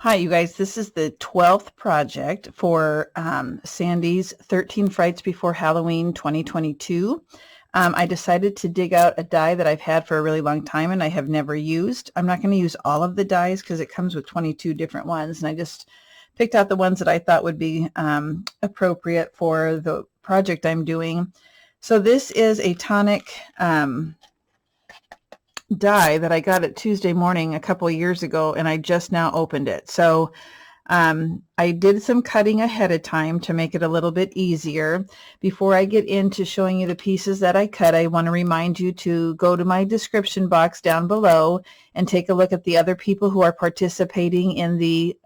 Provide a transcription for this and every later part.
Hi, you guys. This is the 12th project for Sandy's 13 Frights Before Halloween 2022. I decided to dig out a die that I've had for a really long time and I have never used. I'm not going to use all of the dies because it comes with 22 different ones, and I just picked out the ones that I thought would be appropriate for the project I'm doing. So this is a tonic die that I got it Tuesday morning a couple of years ago, and I just now opened it. So I did some cutting ahead of time to make it a little bit easier. Before I get into showing you the pieces that I cut, I want to remind you to go to my description box down below and take a look at the other people who are participating in the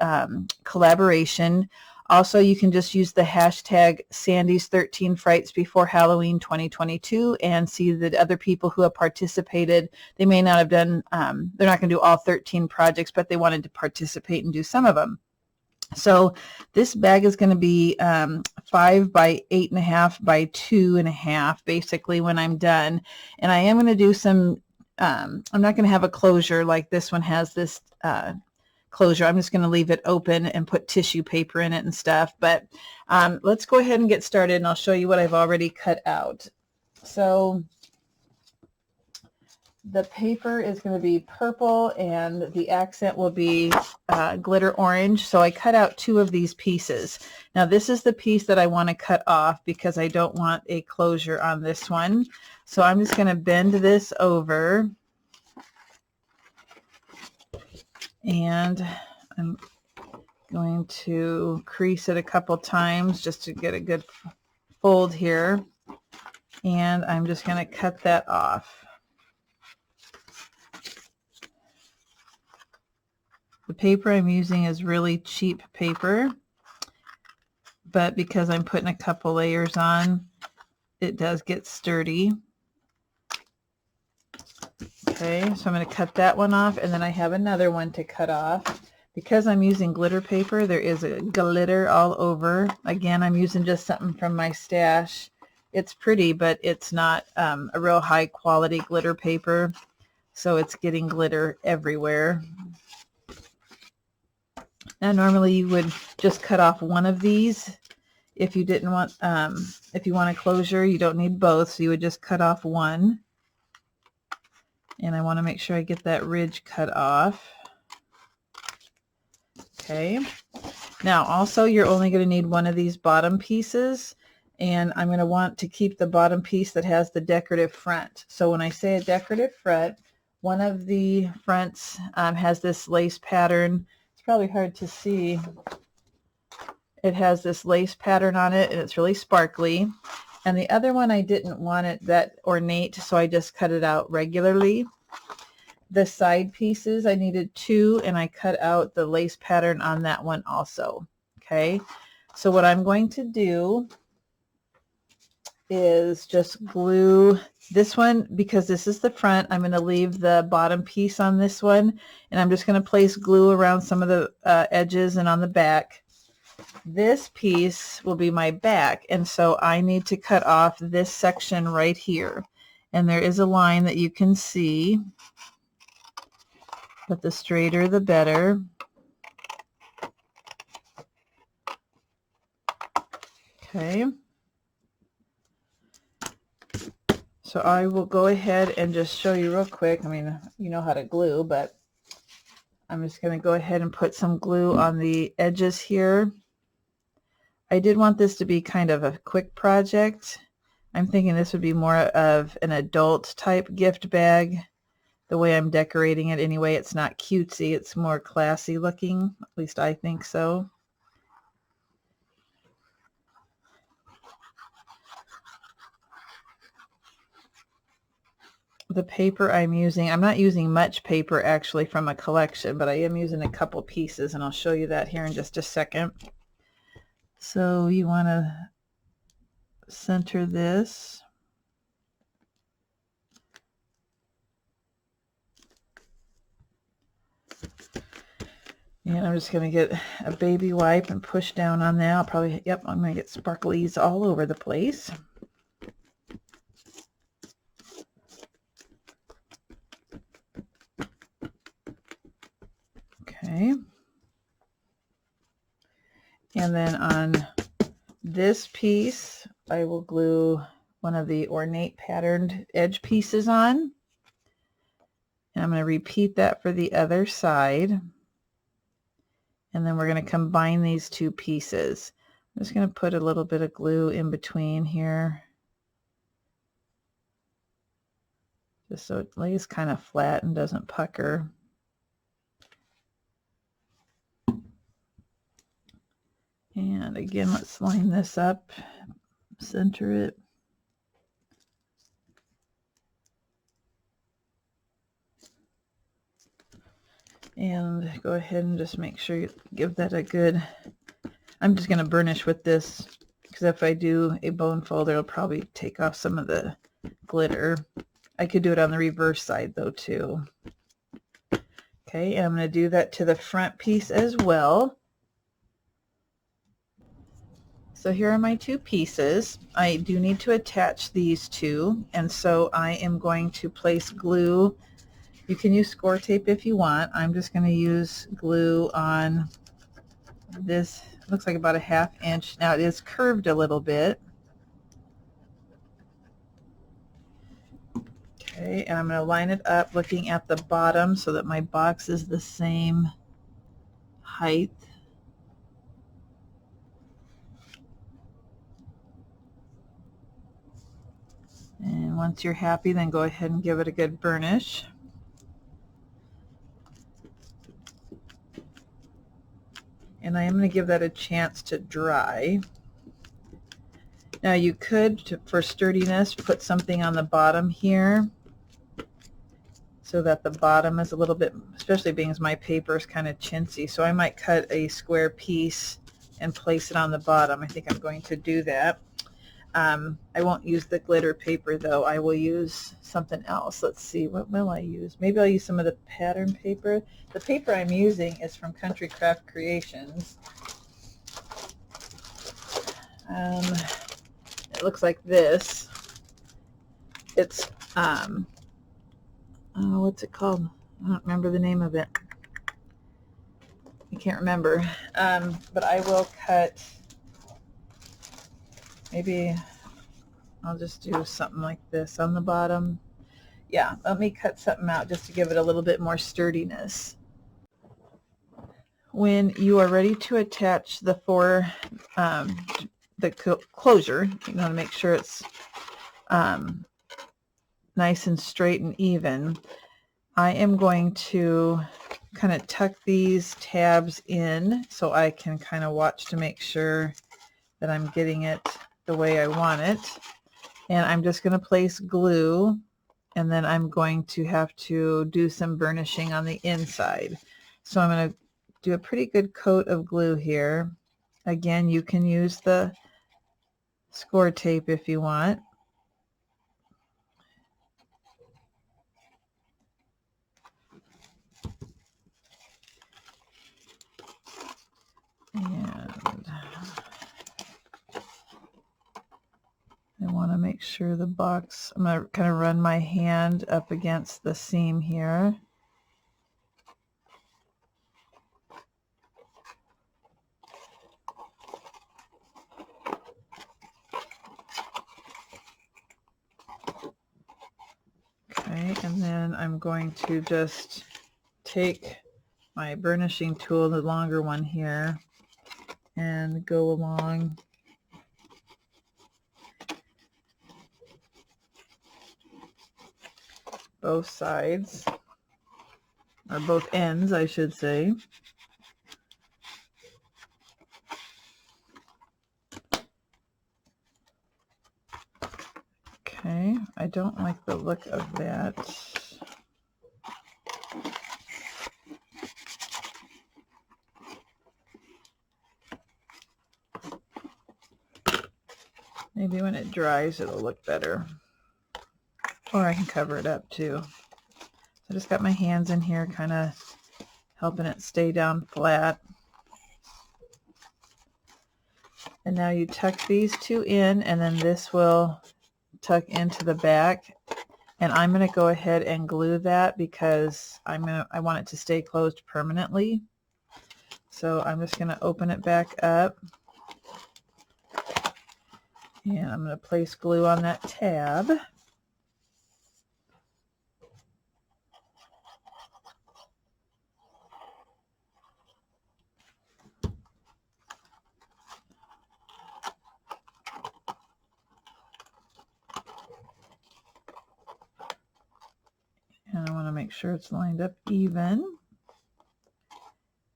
collaboration. Also, you can just use the hashtag Sandys13FrightsBeforeHalloween2022 and see the other people who have participated. They may not have done, they're not going to do all 13 projects, but they wanted to participate and do some of them. So this bag is going to be 5 by 8.5 by 2.5, basically, when I'm done. And I am going to do some, I'm not going to have a closure like this one has this closure. I'm just going to leave it open and put tissue paper in it and stuff. But let's go ahead and get started, and I'll show you what I've already cut out. So the paper is going to be purple and the accent will be glitter orange. So I cut out 2 of these pieces. Now this is the piece that I want to cut off because I don't want a closure on this one. So I'm just going to bend this over, and I'm going to crease it a couple times just to get a good fold here. And I'm just going to cut that off. The paper I'm using is really cheap paper, but because I'm putting a couple layers on, it does get sturdy. Okay, so I'm going to cut that one off, and then I have another one to cut off. Because I'm using glitter paper, there is a glitter all over. Again, I'm using just something from my stash. It's pretty, but it's not a real high quality glitter paper, so it's getting glitter everywhere. Now, normally you would just cut off one of these if you didn't want, if you want a closure. You don't need both, so you would just cut off one. And I want to make sure I get that ridge cut off. Okay. Now, also, you're only going to need one of these bottom pieces, and I'm going to want to keep the bottom piece that has the decorative front. So when I say a decorative front, one of the fronts has this lace pattern. It's probably hard to see. It has this lace pattern on it, and it's really sparkly. And the other one, I didn't want it that ornate, so I just cut it out regularly. The side pieces, I needed 2, and I cut out the lace pattern on that one also. Okay, so what I'm going to do is just glue this one, because this is the front. I'm going to leave the bottom piece on this one, and I'm just going to place glue around some of the edges and on the back. This piece will be my back, and so I need to cut off this section right here, and there is a line that you can see, but the straighter the better. Okay, so I will go ahead and just show you real quick. I mean, you know how to glue, but I'm just going to go ahead and put some glue on the edges here. I did want this to be kind of a quick project. I'm thinking this would be more of an adult type gift bag. The way I'm decorating it anyway, it's not cutesy, it's more classy looking. At least I think so. The paper I'm using, I'm not using much paper actually from a collection, but I am using a couple pieces, and I'll show you that here in just a second. So you want to center this. And I'm just going to get a baby wipe and push down on that. I'll probably, yep, I'm going to get sparklies all over the place. Okay. And then on this piece, I will glue one of the ornate patterned edge pieces on. And I'm going to repeat that for the other side. And then we're going to combine these two pieces. I'm just going to put a little bit of glue in between here, just so it lays kind of flat and doesn't pucker. And again, let's line this up, center it. And go ahead and just make sure you give that a good, I'm just going to burnish with this, because if I do a bone folder, it'll probably take off some of the glitter. I could do it on the reverse side though too. Okay, and I'm going to do that to the front piece as well. So here are my two pieces. I do need to attach these two, and so I am going to place glue. You can use score tape if you want. I'm just going to use glue on this. It looks like about a 1/2 inch. Now it is curved a little bit. Okay, and I'm going to line it up looking at the bottom so that my box is the same height. And once you're happy, then go ahead and give it a good burnish. And I am going to give that a chance to dry. Now you could, for sturdiness, put something on the bottom here so that the bottom is a little bit, especially being as my paper is kind of chintzy, so I might cut a square piece and place it on the bottom. I think I'm going to do that. I won't use the glitter paper though. I will use something else. Let's see, what will I use? Maybe I'll use some of the pattern paper. The paper I'm using is from Country Craft Creations. It looks like this. It's oh, what's it called? I don't remember the name of it. I can't remember. But I will cut, maybe I'll just do something like this on the bottom. Yeah, let me cut something out just to give it a little bit more sturdiness. When you are ready to attach the closure, you want to make sure it's nice and straight and even. I am going to kind of tuck these tabs in so I can kind of watch to make sure that I'm getting it the way I want it. And I'm just going to place glue, and then I'm going to have to do some burnishing on the inside. So I'm going to do a pretty good coat of glue here. Again, you can use the score tape if you want. And I want to make sure the box, I'm going to kind of run my hand up against the seam here. Okay, and then I'm going to just take my burnishing tool, the longer one here, and go along both sides, or both ends, I should say. Okay, I don't like the look of that. Maybe when it dries it'll look better. Or I can cover it up too. So I just got my hands in here kind of helping it stay down flat. And now you tuck these two in, and then this will tuck into the back. And I'm going to go ahead and glue that because I want it to stay closed permanently. So I'm just going to open it back up. And I'm going to place glue on that tab. And I want to make sure it's lined up even.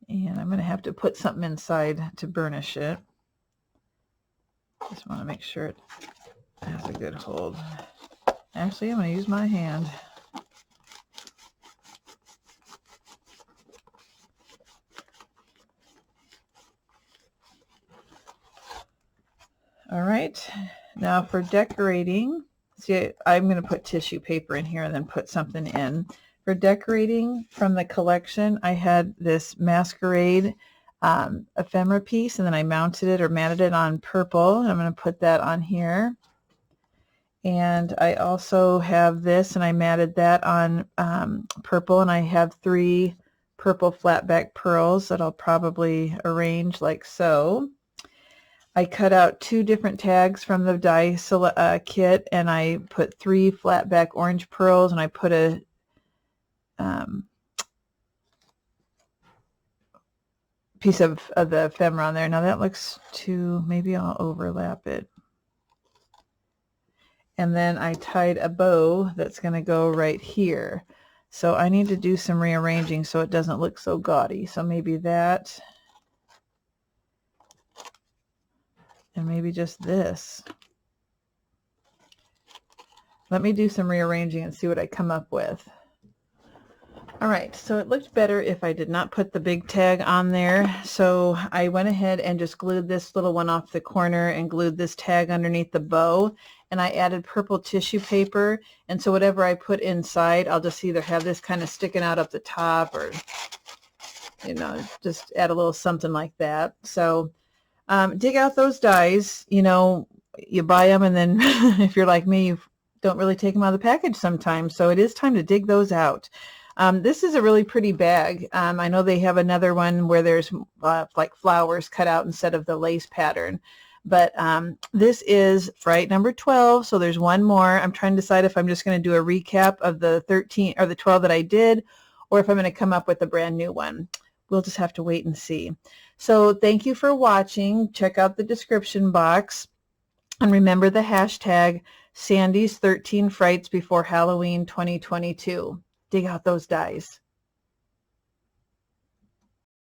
And I'm going to have to put something inside to burnish it. Just want to make sure it has a good hold. Actually, I'm going to use my hand. All right, now for decorating, see, I'm going to put tissue paper in here and then put something in. For decorating from the collection, I had this masquerade ephemera piece, and then I mounted it or matted it on purple. I'm going to put that on here. And I also have this, and I matted that on purple, and I have 3 purple flatback pearls that I'll probably arrange like so. I cut out 2 different tags from the die kit, and I put 3 flatback orange pearls, and I put a piece of the ephemera on there. Now that looks too, maybe I'll overlap it. And then I tied a bow that's going to go right here. So I need to do some rearranging so it doesn't look so gaudy. So maybe that. And maybe just this. Let me do some rearranging and see what I come up with. All right, so it looked better if I did not put the big tag on there. So I went ahead and just glued this little one off the corner and glued this tag underneath the bow. And I added purple tissue paper. And so whatever I put inside, I'll just either have this kind of sticking out up the top, or, you know, just add a little something like that. So dig out those dies. You know, you buy them, and then if you're like me, you don't really take them out of the package sometimes. So it is time to dig those out. This is a really pretty bag. I know they have another one where there's like flowers cut out instead of the lace pattern. But this is Fright number 12, so there's one more. I'm trying to decide if I'm just going to do a recap of the 13 or the 12 that I did, or if I'm going to come up with a brand new one. We'll just have to wait and see. So thank you for watching. Check out the description box. And remember the hashtag Sandys13FrightsBeforeHalloween2022. Dig out those dies.